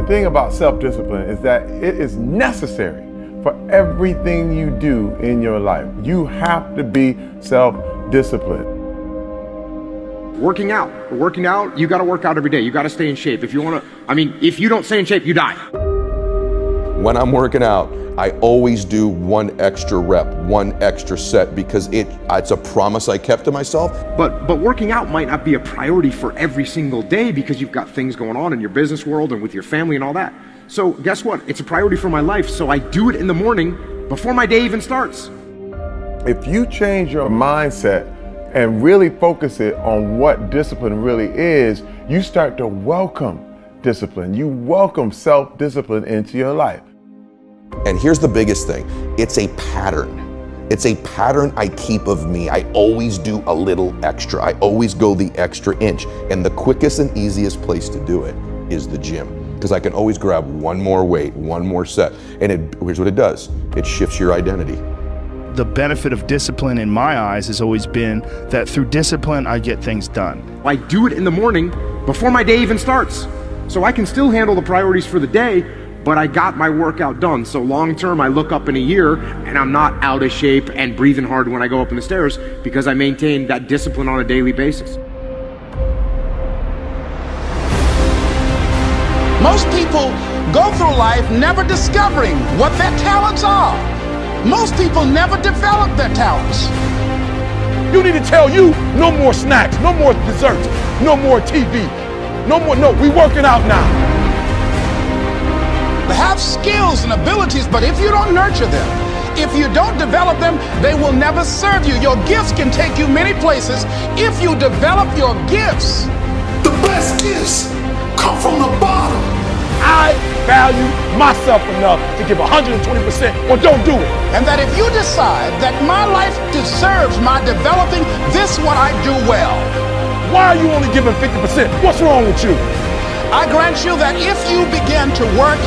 thing about self-discipline is that it is necessary for everything you do in your life. You have to be self-disciplined. Working out, you got to work out every day. You got to stay in shape. If you don't stay in shape, you die. When I'm working out, I always do one extra rep, one extra set, because it's a promise I kept to myself. But working out might not be a priority for every single day because you've got things going on in your business world and with your family and all that. So guess what? It's a priority for my life, so I do it in the morning before my day even starts. If you change your mindset and really focus it on what discipline really is, you start to welcome discipline. You welcome self-discipline into your life. And here's the biggest thing. It's a pattern. It's a pattern I keep of me. I always do a little extra. I always go the extra inch. And the quickest and easiest place to do it is the gym. Because I can always grab one more weight, one more set. And here's what it does. It shifts your identity. The benefit of discipline in my eyes has always been that through discipline, I get things done. I do it in the morning before my day even starts. So I can still handle the priorities for the day, but I got my workout done. So long term, I look up in a year and I'm not out of shape and breathing hard when I go up in the stairs because I maintain that discipline on a daily basis. Most people go through life never discovering what their talents are. Most people never develop their talents. You need to tell you, no more snacks, no more desserts, no more TV, we working out now. They have skills and abilities, but if you don't nurture them, if you don't develop them, they will never serve you. Your gifts can take you many places if you develop your gifts. The best gifts come from the bottom. I value myself enough to give 120% or don't do it. And that if you decide that my life deserves my developing this what I do well. Why are you only giving 50%? What's wrong with you? I grant you that if you begin to work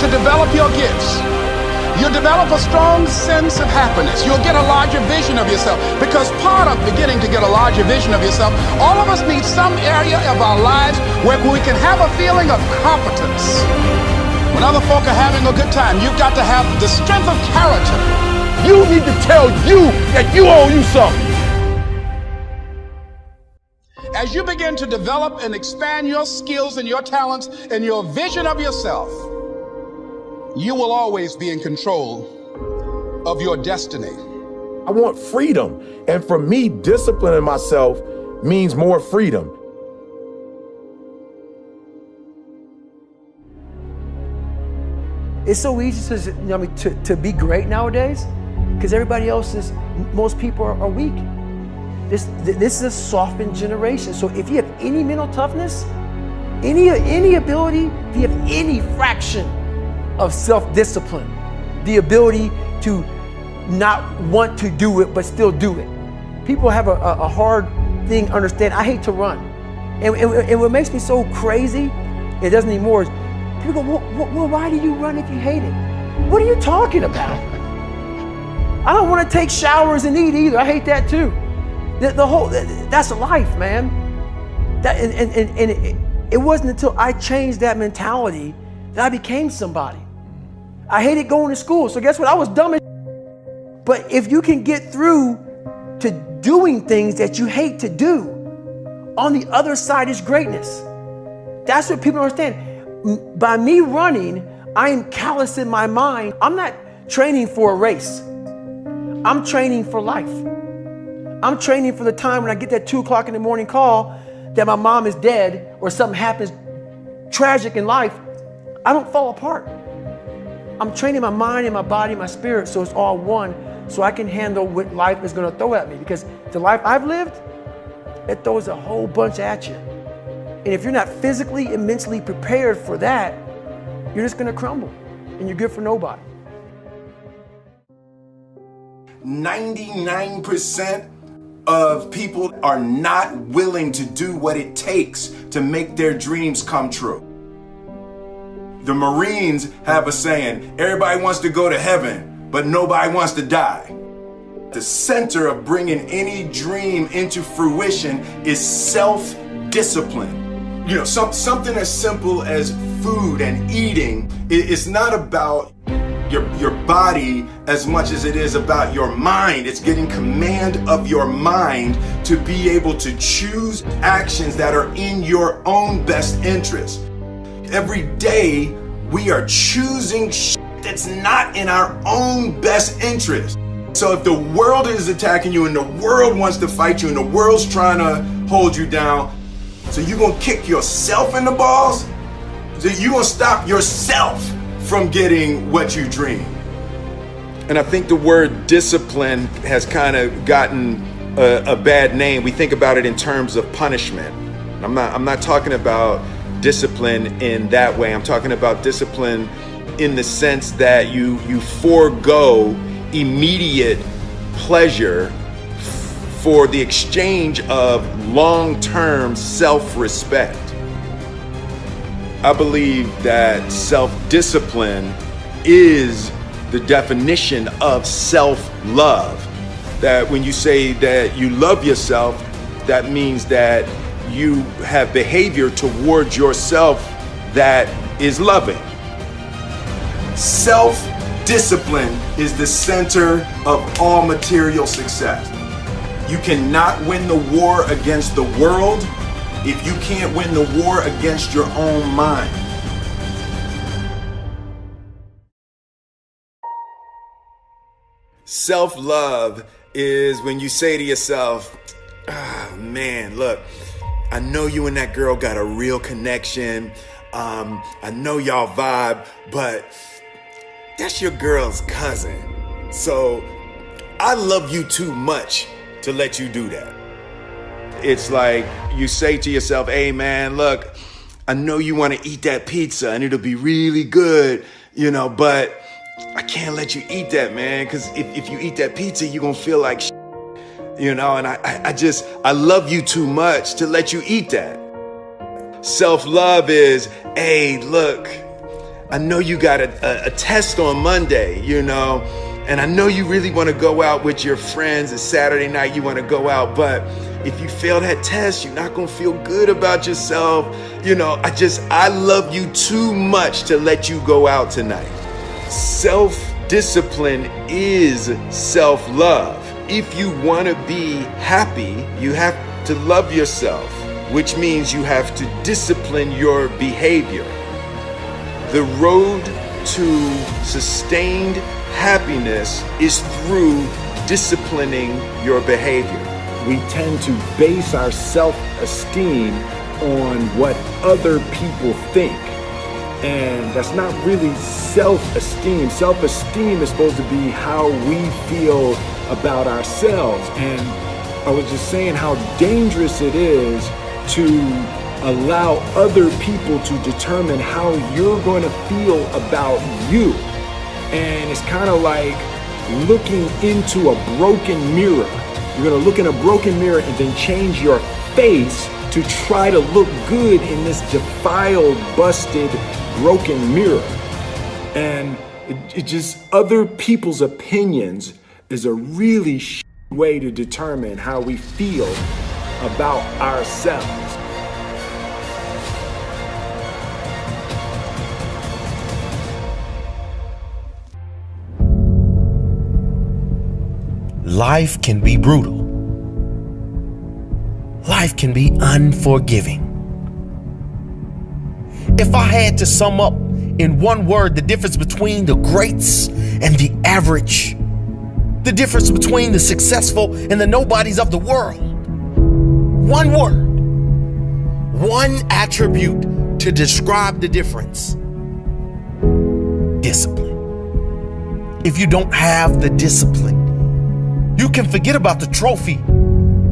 to develop your gifts, you'll develop a strong sense of happiness. You'll get a larger vision of yourself, because part of beginning to get a larger vision of yourself, all of us need some area of our lives where we can have a feeling of competence. When other folk are having a good time, you've got to have the strength of character. You need to tell you that you owe you something. As you begin to develop and expand your skills and your talents and your vision of yourself, you will always be in control of your destiny. I want freedom. And for me, disciplining myself means more freedom. It's so easy to be great nowadays because most people are weak. This is a softened generation. So if you have any mental toughness, any ability, if you have any fraction of self-discipline, the ability to not want to do it but still do it. People have a hard thing understand. I hate to run. And what makes me so crazy, it doesn't anymore, is people go, well, why do you run if you hate it? What are you talking about? I don't want to take showers and eat either. I hate that too. That's life, man. It wasn't until I changed that mentality that I became somebody. I hated going to school, so guess what? I was dumb as But if you can get through to doing things that you hate to do, on the other side is greatness. That's what people don't understand. By me running, I am callous in my mind. I'm not training for a race. I'm training for life. I'm training for the time when I get that 2 o'clock in the morning call that my mom is dead or something happens tragic in life. I don't fall apart. I'm training my mind and my body and my spirit so it's all one, so I can handle what life is going to throw at me. Because the life I've lived, it throws a whole bunch at you. And if you're not physically and mentally prepared for that, you're just going to crumble and you're good for nobody. 99% of people are not willing to do what it takes to make their dreams come true. The Marines have a saying, everybody wants to go to heaven, but nobody wants to die. The center of bringing any dream into fruition is self-discipline. You know, something as simple as food and eating, it's not about your body as much as it is about your mind. It's getting command of your mind to be able to choose actions that are in your own best interest. Every day we are choosing that's not in our own best interest. So if the world is attacking you and the world wants to fight you and the world's trying to hold you down, so you're gonna kick yourself in the balls? So you're gonna stop yourself from getting what you dream. And I think the word discipline has kind of gotten a bad name. We think about it in terms of punishment. I'm not talking about discipline in that way. I'm talking about discipline in the sense that you forego immediate pleasure for the exchange of long-term self-respect. I believe that self-discipline is the definition of self-love. That when you say that you love yourself, that means that you have behavior towards yourself that is loving. Self-discipline is the center of all material success. You cannot win the war against the world if you can't win the war against your own mind. Self-love is when you say to yourself, oh, man, look, I know you and that girl got a real connection. I know y'all vibe, but that's your girl's cousin. So I love you too much to let you do that. It's like you say to yourself, hey man, look, I know you want to eat that pizza and it'll be really good, but I can't let you eat that, man, because if you eat that pizza, you're going to feel like shit, and I love you too much to let you eat that. Self-love is, hey, look, I know you got a test on Monday, and I know you really want to go out with your friends. It's Saturday night, you want to go out, but if you fail that test, you're not going to feel good about yourself. I love you too much to let you go out tonight. Self-discipline is self-love. If you want to be happy, you have to love yourself, which means you have to discipline your behavior. The road to sustained happiness is through disciplining your behavior. We tend to base our self-esteem on what other people think. And that's not really self-esteem. Self-esteem is supposed to be how we feel about ourselves. And I was just saying how dangerous it is to allow other people to determine how you're going to feel about you. And it's kind of like looking into a broken mirror. You're going to look in a broken mirror and then change your face to try to look good in this defiled, busted, broken mirror. And it just, other people's opinions is a really way to determine how we feel about ourselves. Life can be brutal. Life can be unforgiving. If I had to sum up in one word the difference between the greats and the average, the difference between the successful and the nobodies of the world, one word, one attribute to describe the difference: discipline. If you don't have the discipline, you can forget about the trophy.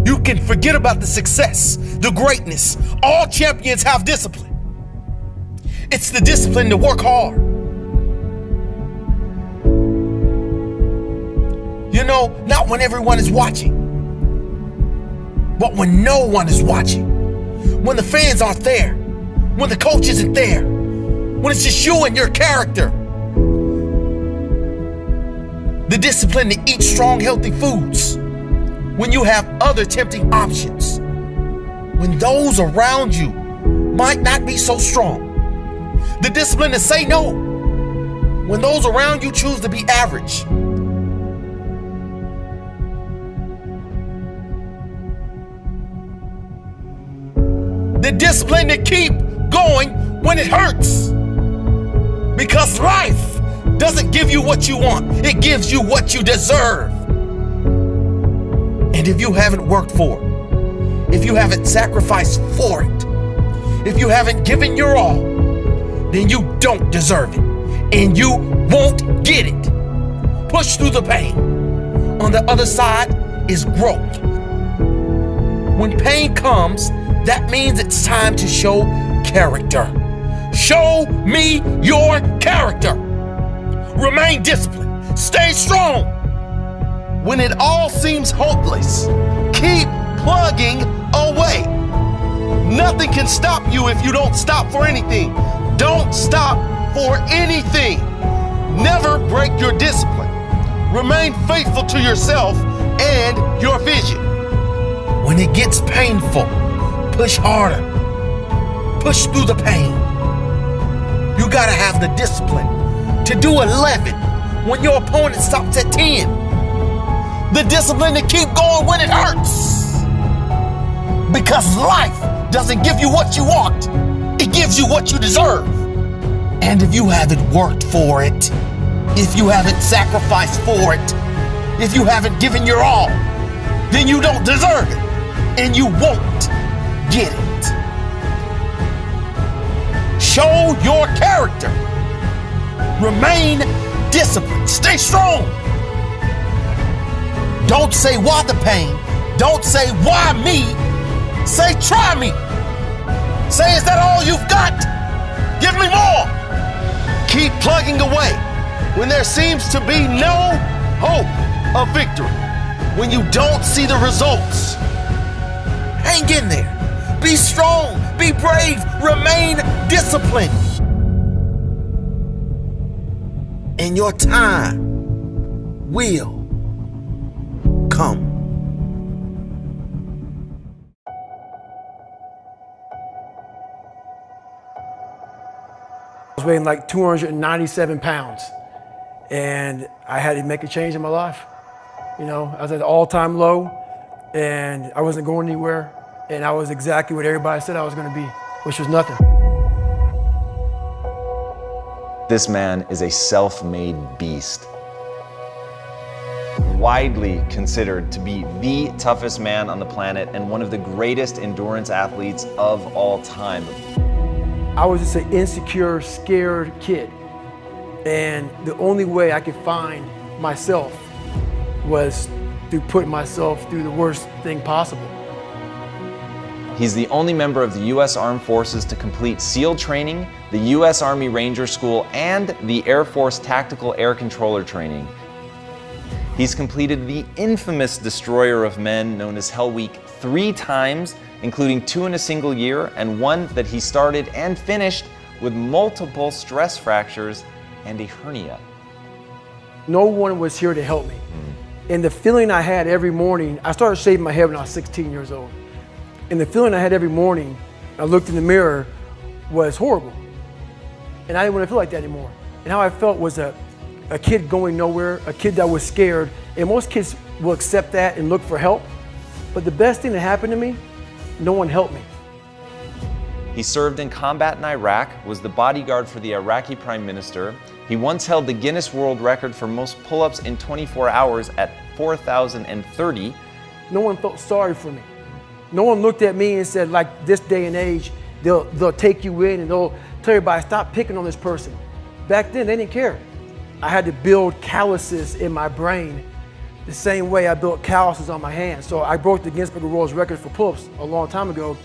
You can forget about the success, the greatness. All champions have discipline. It's the discipline to work hard. Not when everyone is watching, but when no one is watching. When the fans aren't there, when the coach isn't there, when it's just you and your character. The discipline to eat strong, healthy foods when you have other tempting options. When those around you might not be so strong. The discipline to say no when those around you choose to be average. The discipline to keep going when it hurts. Because life doesn't give you what you want, it gives you what you deserve. And if you haven't worked for it, if you haven't sacrificed for it, if you haven't given your all, then you don't deserve it, and you won't get it. Push through the pain. On the other side is growth. When pain comes, that means it's time to show character. Show me your character. Remain disciplined. Stay strong. When it all seems hopeless, keep plugging away. Nothing can stop you if you don't stop for anything. Don't stop for anything. Never break your discipline. Remain faithful to yourself and your vision. When it gets painful, push harder. Push through the pain. You gotta have the discipline to do 11 when your opponent stops at 10. The discipline to keep going when it hurts. Because life doesn't give you what you want, it gives you what you deserve. And if you haven't worked for it, if you haven't sacrificed for it, if you haven't given your all, then you don't deserve it, and you won't get it. Show your character. Remain disciplined. Stay strong. Don't say why the pain. Don't say why me. Say try me. Say, is that all you've got? Give me more. Keep plugging away when there seems to be no hope of victory. When you don't see the results, hang in there. Be strong. Be brave. Remain disciplined. And your time will come. I was weighing like 297 pounds, and I had to make a change in my life. You know, I was at an all-time low, and I wasn't going anywhere, and I was exactly what everybody said I was going to be, which was nothing. This man is a self-made beast. Widely considered to be the toughest man on the planet and one of the greatest endurance athletes of all time. I was just an insecure, scared kid. And the only way I could find myself was through putting myself through the worst thing possible. He's the only member of the U.S. Armed Forces to complete SEAL training, the U.S. Army Ranger School, and the Air Force Tactical Air Controller training. He's completed the infamous Destroyer of Men known as Hell Week 3 times, including 2 in a single year, and 1 that he started and finished with multiple stress fractures and a hernia. No one was here to help me. And the feeling I had every morning, I started shaving my head when I was 16 years old. And the feeling I had every morning, I looked in the mirror, was horrible. And I didn't want to feel like that anymore. And how I felt was a kid going nowhere, a kid that was scared. And most kids will accept that and look for help. But the best thing that happened to me, no one helped me. He served in combat in Iraq, was the bodyguard for the Iraqi Prime Minister. He once held the Guinness World Record for most pull-ups in 24 hours at 4,030. No one felt sorry for me. No one looked at me and said, like this day and age, they'll take you in and they'll tell everybody, stop picking on this person. Back then, they didn't care. I had to build calluses in my brain the same way I built calluses on my hands. So I broke the Guinness Book of World Records for pull-ups a long time ago,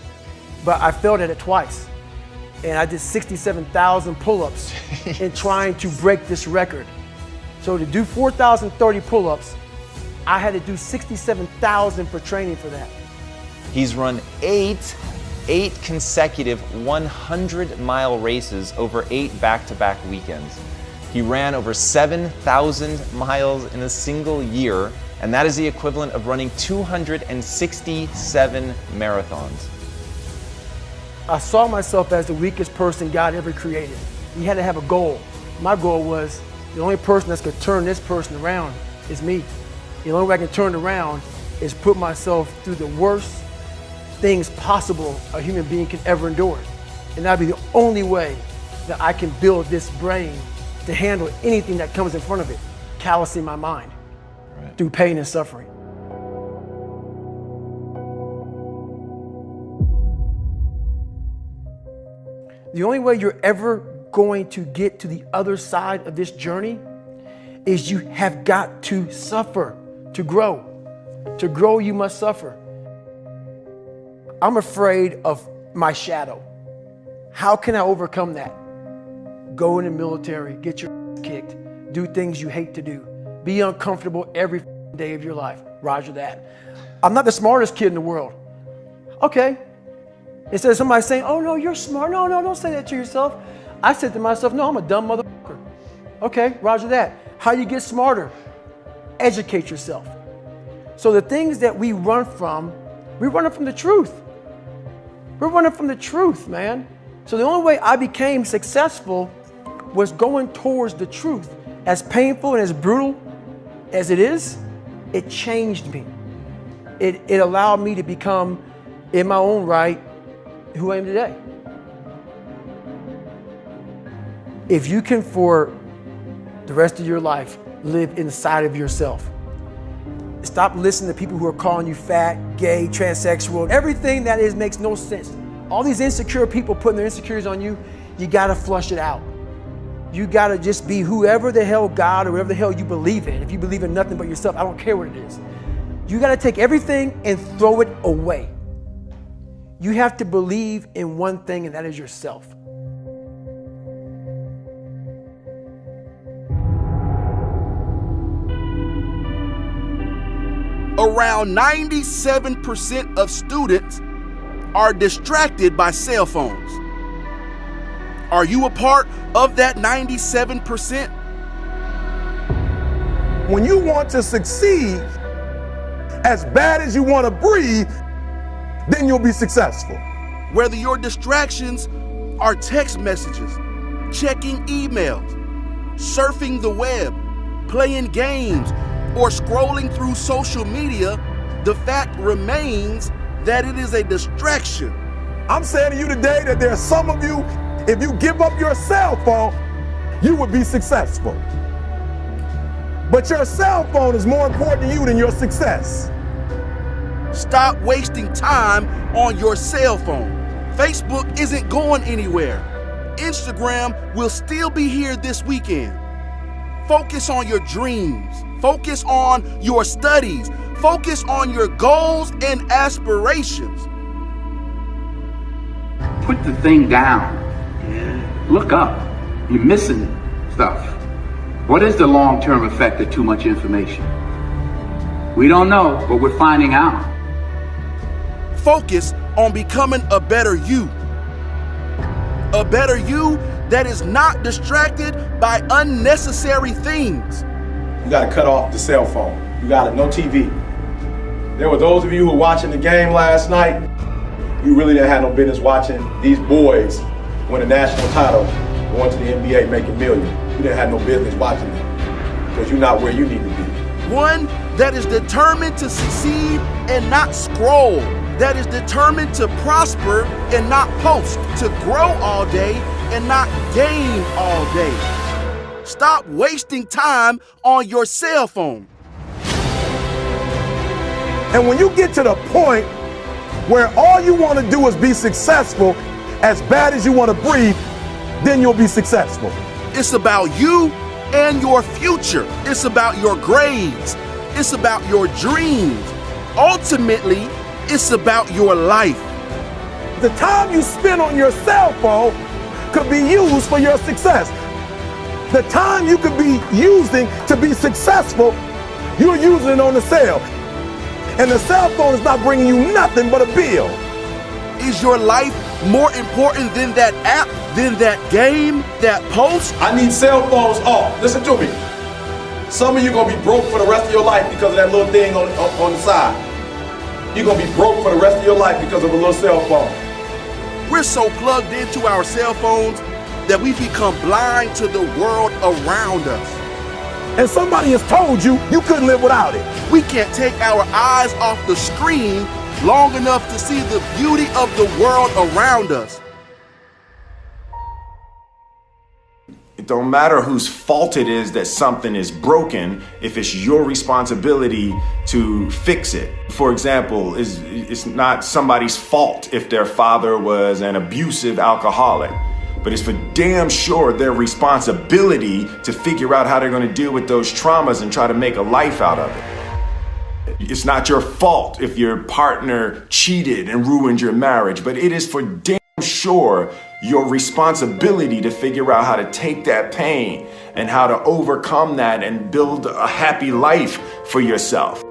but I failed at it twice. And I did 67,000 pull-ups in trying to break this record. So to do 4,030 pull-ups, I had to do 67,000 for training for that. He's run eight consecutive 100-mile races over 8 back-to-back weekends. He ran over 7,000 miles in a single year, and that is the equivalent of running 267 marathons. I saw myself as the weakest person God ever created. You had to have a goal. My goal was the only person that's gonna turn this person around is me. The only way I can turn it around is put myself through the worst things possible a human being can ever endure. And that'd be the only way that I can build this brain to handle anything that comes in front of it, callousing my mind through pain and suffering. The only way you're ever going to get to the other side of this journey is you have got to suffer to grow. To grow, you must suffer. I'm afraid of my shadow. How can I overcome that? Go in the military, get your ass kicked, do things you hate to do, be uncomfortable every day of your life. Roger that. I'm not the smartest kid in the world. Okay. Instead of somebody saying, oh no, you're smart. No, don't say that to yourself. I said to myself, no, I'm a dumb motherfucker. Okay, roger that. How do you get smarter? Educate yourself. So the things that we run from the truth. We're running from the truth, man. So the only way I became successful was going towards the truth. As painful and as brutal as it is, it changed me. It allowed me to become, in my own right, who I am today. If you can, for the rest of your life, live inside of yourself, stop listening to people who are calling you fat, gay, transsexual. Everything that is makes no sense. All these insecure people putting their insecurities on you, you gotta flush it out. You gotta just be whoever the hell God or whatever the hell you believe in. If you believe in nothing but yourself, I don't care what it is. You gotta take everything and throw it away. You have to believe in one thing, and that is yourself. Around 97% of students are distracted by cell phones. Are you a part of that 97%? When you want to succeed as bad as you want to breathe, then you'll be successful. Whether your distractions are text messages, checking emails, surfing the web, playing games, or scrolling through social media, the fact remains that it is a distraction. I'm saying to you today that there are some of you, if you give up your cell phone, you would be successful. But your cell phone is more important to you than your success. Stop wasting time on your cell phone. Facebook isn't going anywhere. Instagram will still be here this weekend. Focus on your dreams. Focus on your studies. Focus on your goals and aspirations. Put the thing down. Look up. You're missing stuff. What is the long-term effect of too much information? We don't know, but we're finding out. Focus on becoming a better you. A better you that is not distracted by unnecessary things. You gotta cut off the cell phone. You gotta, no TV. There were those of you who were watching the game last night, you really didn't have no business watching these boys win a national title, going to the NBA making millions. You didn't have no business watching them because you're not where you need to be. One that is determined to succeed and not scroll. That is determined to prosper and not post. To grow all day and not gain all day. Stop wasting time on your cell phone. And when you get to the point where all you want to do is be successful, as bad as you want to breathe, then you'll be successful. It's about you and your future. It's about your grades. It's about your dreams. Ultimately, it's about your life. The time you spend on your cell phone could be used for your success. The time you could be using to be successful, you're using it on the cell. And the cell phone is not bringing you nothing but a bill. Is your life more important than that app, than that game, that post? I need cell phones off. Listen to me. Some of you gonna be broke for the rest of your life because of that little thing on the side. You're gonna be broke for the rest of your life because of a little cell phone. We're so plugged into our cell phones that we become blind to the world around us. And somebody has told you you couldn't live without it. We can't take our eyes off the screen long enough to see the beauty of the world around us. It don't matter whose fault it is that something is broken if it's your responsibility to fix it. For example, it's not somebody's fault if their father was an abusive alcoholic, but it's for damn sure their responsibility to figure out how they're going to deal with those traumas and try to make a life out of it. It's not your fault if your partner cheated and ruined your marriage, but it is for damn sure your responsibility to figure out how to take that pain and how to overcome that and build a happy life for yourself.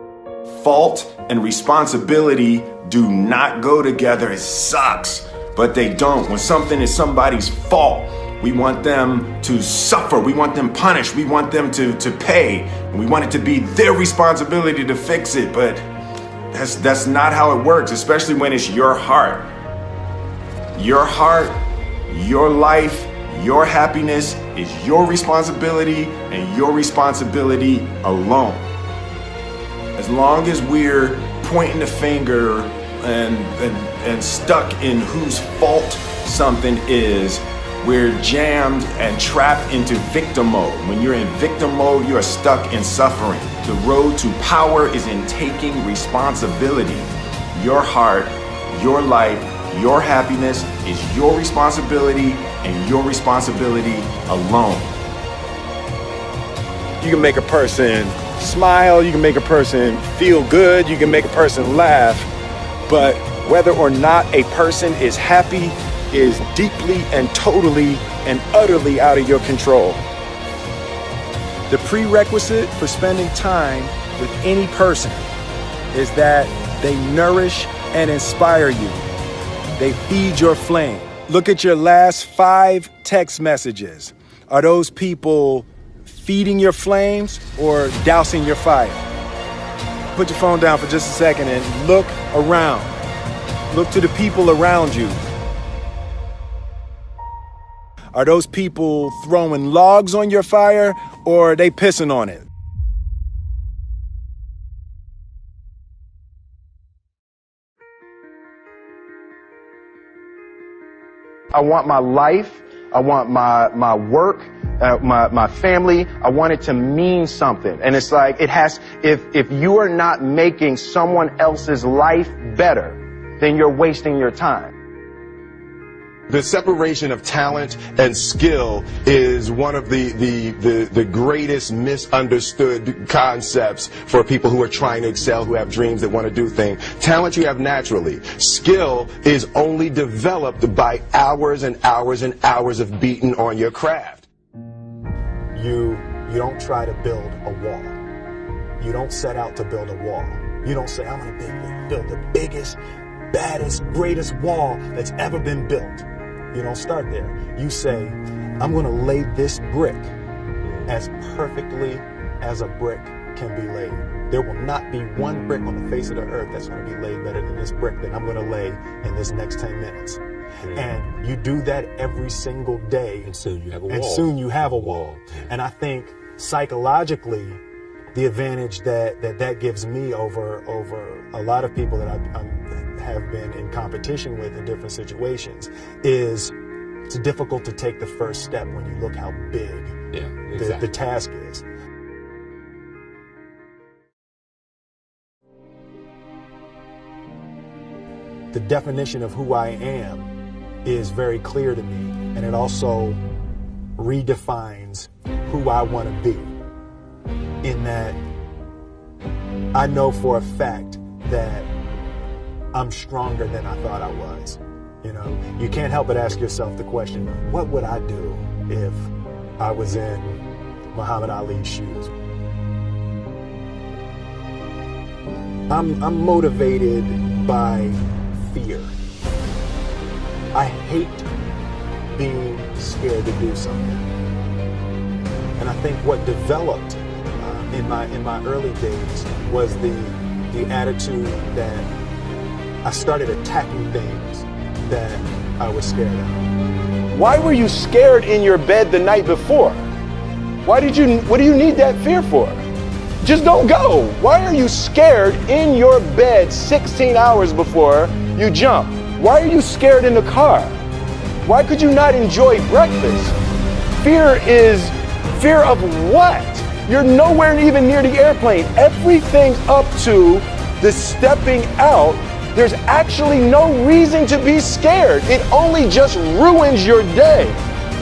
Fault and responsibility do not go together. It sucks, but they don't. When something is somebody's fault, we want them to suffer. We want them punished. We want them to pay. We want it to be their responsibility to fix it, but that's not how it works, especially when it's your heart. Your heart, your life, your happiness is your responsibility and your responsibility alone. As long as we're pointing the finger and stuck in whose fault something is, we're jammed and trapped into victim mode. When you're in victim mode, you are stuck in suffering. The road to power is in taking responsibility. Your heart, your life, your happiness is your responsibility and your responsibility alone. You can make a person smile, you can make a person feel good, you can make a person laugh, but whether or not a person is happy is deeply and totally and utterly out of your control. The prerequisite for spending time with any person is that they nourish and inspire you. They feed your flame. Look at your last 5 text messages. Are those people feeding your flames or dousing your fire? Put your phone down for just a second and look around. Look to the people around you. Are those people throwing logs on your fire or are they pissing on it? I want my life, I want my work, my family, I want it to mean something. And it's like, if you are not making someone else's life better, then you're wasting your time. The separation of talent and skill is one of the greatest misunderstood concepts for people who are trying to excel, who have dreams, that want to do things. Talent you have naturally. Skill is only developed by hours and hours and hours of beating on your craft. You don't try to build a wall. You don't set out to build a wall. You don't say, I'm going to build the biggest, baddest, greatest wall that's ever been built. You don't start there. You say, I'm going to lay this brick as perfectly as a brick can be laid. There will not be one brick on the face of the earth that's going to be laid better than this brick that I'm going to lay in this next 10 minutes. And you do that every single day. And soon you have a wall. And soon you have a wall. And I think psychologically, the advantage that gives me over a lot of people that I have been in competition with in different situations is it's difficult to take the first step when you look how big the task is. The definition of who I am is very clear to me, and it also redefines who I want to be, in that I know for a fact that I'm stronger than I thought I was. You know, you can't help but ask yourself the question, what would I do if I was in Muhammad Ali's shoes? I'm motivated by fear. I hate being scared to do something. And I think what developed in my early days was the attitude that I started attacking things that I was scared of. Why were you scared in your bed the night before? What do you need that fear for? Just don't go. Why are you scared in your bed 16 hours before you jump? Why are you scared in the car? Why could you not enjoy breakfast? Fear of what? You're nowhere even near the airplane. Everything up to the stepping out, there's actually no reason to be scared. It only just ruins your day.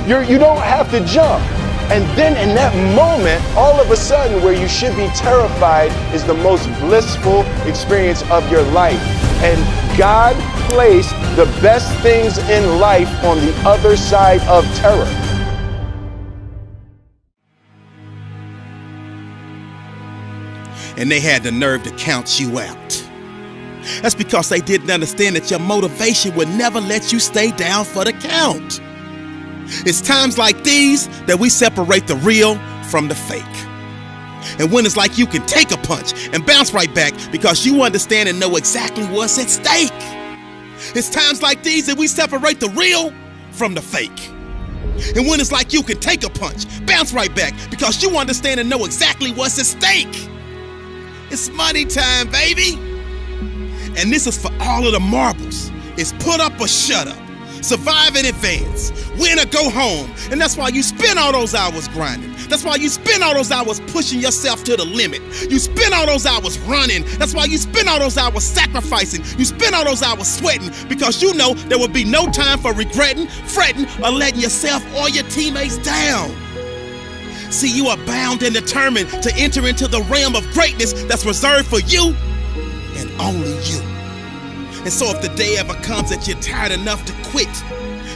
You don't have to jump. And then in that moment, all of a sudden, where you should be terrified is the most blissful experience of your life. And God placed the best things in life on the other side of terror. And they had the nerve to count you out. That's because they didn't understand that your motivation would never let you stay down for the count. It's times like these that we separate the real from the fake. And when it's like you can take a punch and bounce right back because you understand and know exactly what's at stake. It's times like these that we separate the real from the fake. And when it's like you can take a punch, bounce right back because you understand and know exactly what's at stake. It's money time, baby. And this is for all of the marbles. It's put up or shut up. Survive in advance, win or go home. And that's why you spend all those hours grinding. That's why you spend all those hours pushing yourself to the limit. You spend all those hours running. That's why you spend all those hours sacrificing. You spend all those hours sweating because you know there will be no time for regretting, fretting, or letting yourself or your teammates down. See, you are bound and determined to enter into the realm of greatness that's reserved for you and only you. And so if the day ever comes that you're tired enough to quit,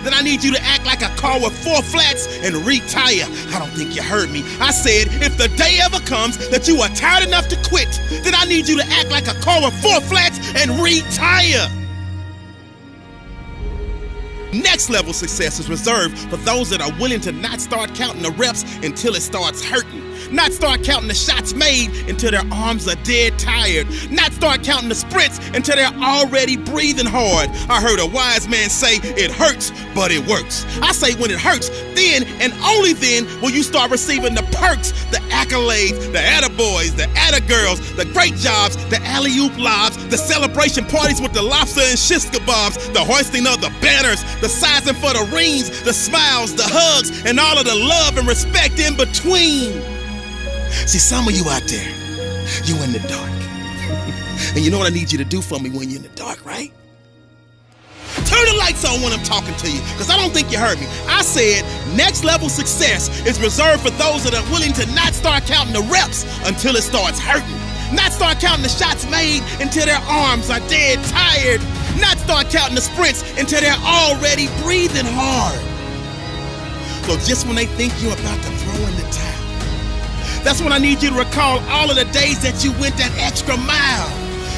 then I need you to act like a car with 4 flats and retire. I don't think you heard me. I said, if the day ever comes that you are tired enough to quit, then I need you to act like a car with 4 flats and retire. Next level success is reserved for those that are willing to not start counting the reps until it starts hurting. Not start counting the shots made until their arms are dead tired. Not start counting the sprints until they're already breathing hard. I heard a wise man say, it hurts, but it works. I say when it hurts, then and only then will you start receiving the perks, the accolades, the attaboys, the attagirls, the great jobs, the alley-oop lobs, the celebration parties with the lobster and shish kebabs, the hoisting of the banners, the sizing for the rings, the smiles, the hugs, and all of the love and respect in between. See, some of you out there, you in the dark. And you know what I need you to do for me when you're in the dark, right? Turn the lights on when I'm talking to you, because I don't think you heard me. I said next level success is reserved for those that are willing to not start counting the reps until it starts hurting. Not start counting the shots made until their arms are dead tired. Not start counting the sprints until they're already breathing hard. So just when they think you're about to throw in the towel, that's when I need you to recall all of the days that you went that extra mile.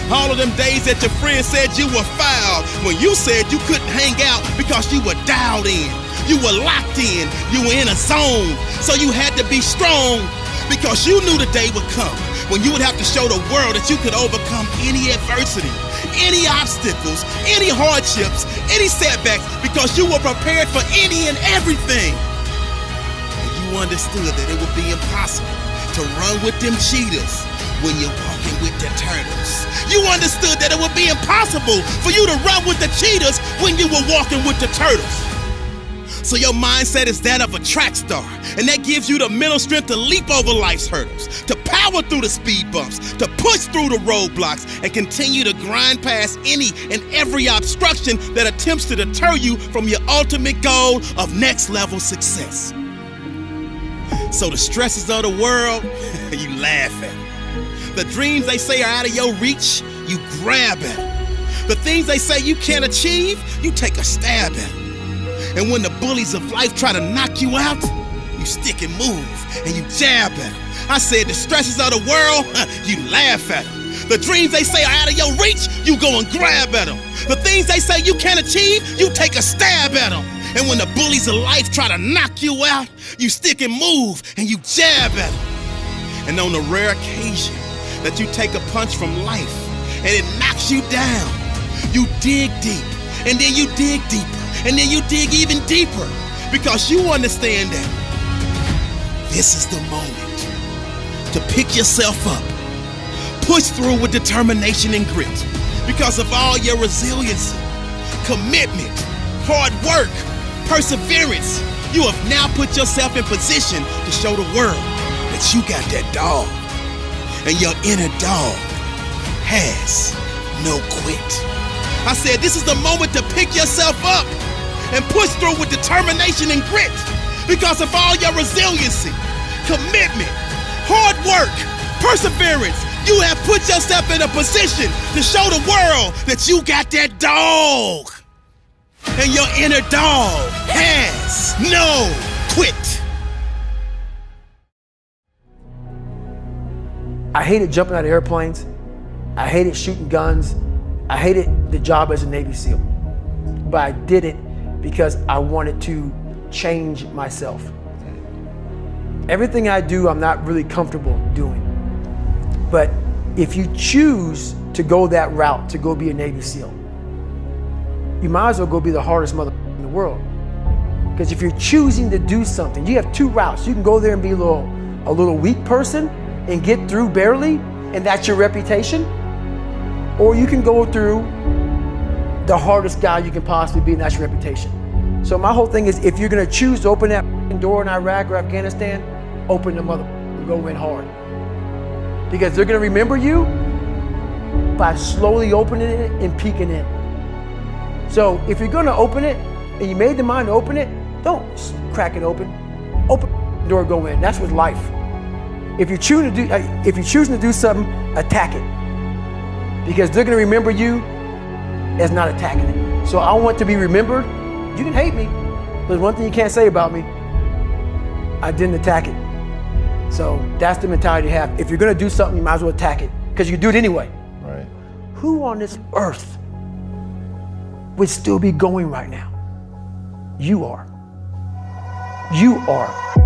All of them days that your friends said you were foul. When you said you couldn't hang out because you were dialed in. You were locked in. You were in a zone. So you had to be strong because you knew the day would come when you would have to show the world that you could overcome any adversity, any obstacles, any hardships, any setbacks, because you were prepared for any and everything. And you understood that it would be impossible to run with them cheetahs when you're walking with the turtles. You understood that it would be impossible for you to run with the cheetahs when you were walking with the turtles. So your mindset is that of a track star, and that gives you the mental strength to leap over life's hurdles, to power through the speed bumps, to push through the roadblocks, and continue to grind past any and every obstruction that attempts to deter you from your ultimate goal of next level success. So the stresses of the world, you laugh at them. The dreams they say are out of your reach, you grab at them. The things they say you can't achieve, you take a stab at them. And when the bullies of life try to knock you out, you stick and move and you jab at them. I said the stresses of the world, you laugh at them. The dreams they say are out of your reach, you go and grab at them. The things they say you can't achieve, you take a stab at them. And when the bullies of life try to knock you out, you stick and move and you jab at them. And on the rare occasion that you take a punch from life and it knocks you down, you dig deep And then you dig deeper. And then you dig even deeper. Because you understand that this is the moment to pick yourself up. Push through with determination and grit. Because of all your resiliency, commitment, hard work, perseverance, you have now put yourself in position to show the world that you got that dog. And your inner dog has no quit. I said this is the moment to pick yourself up and push through with determination and grit. Because of all your resiliency, commitment, hard work, perseverance, you have put yourself in a position to show the world that you got that dog. And your inner dog has no quit. I hated jumping out of airplanes. I hated shooting guns. I hated the job as a Navy SEAL. But I did it because I wanted to change myself. Everything I do, I'm not really comfortable doing. But if you choose to go that route, to go be a Navy SEAL, you might as well go be the hardest mother in the world. Because if you're choosing to do something, you have two routes. You can go there and be a little weak person and get through barely, and that's your reputation. Or you can go through the hardest guy you can possibly be, and that's your reputation. So my whole thing is, if you're gonna choose to open that door in Iraq or Afghanistan, open the mother and go in hard. Because they're gonna remember you by slowly opening it and peeking in. So if you're gonna open it, and you made the mind to open it, don't crack it open. Open the door, go in. That's with life. If you're choosing to do something, attack it. Because they're gonna remember you as not attacking it. So I want to be remembered. You can hate me, but there's one thing you can't say about me. I didn't attack it. So that's the mentality to have. If you're gonna do something, you might as well attack it, because you can do it anyway. Right. Who on this earth would still be going right now? You are. You are.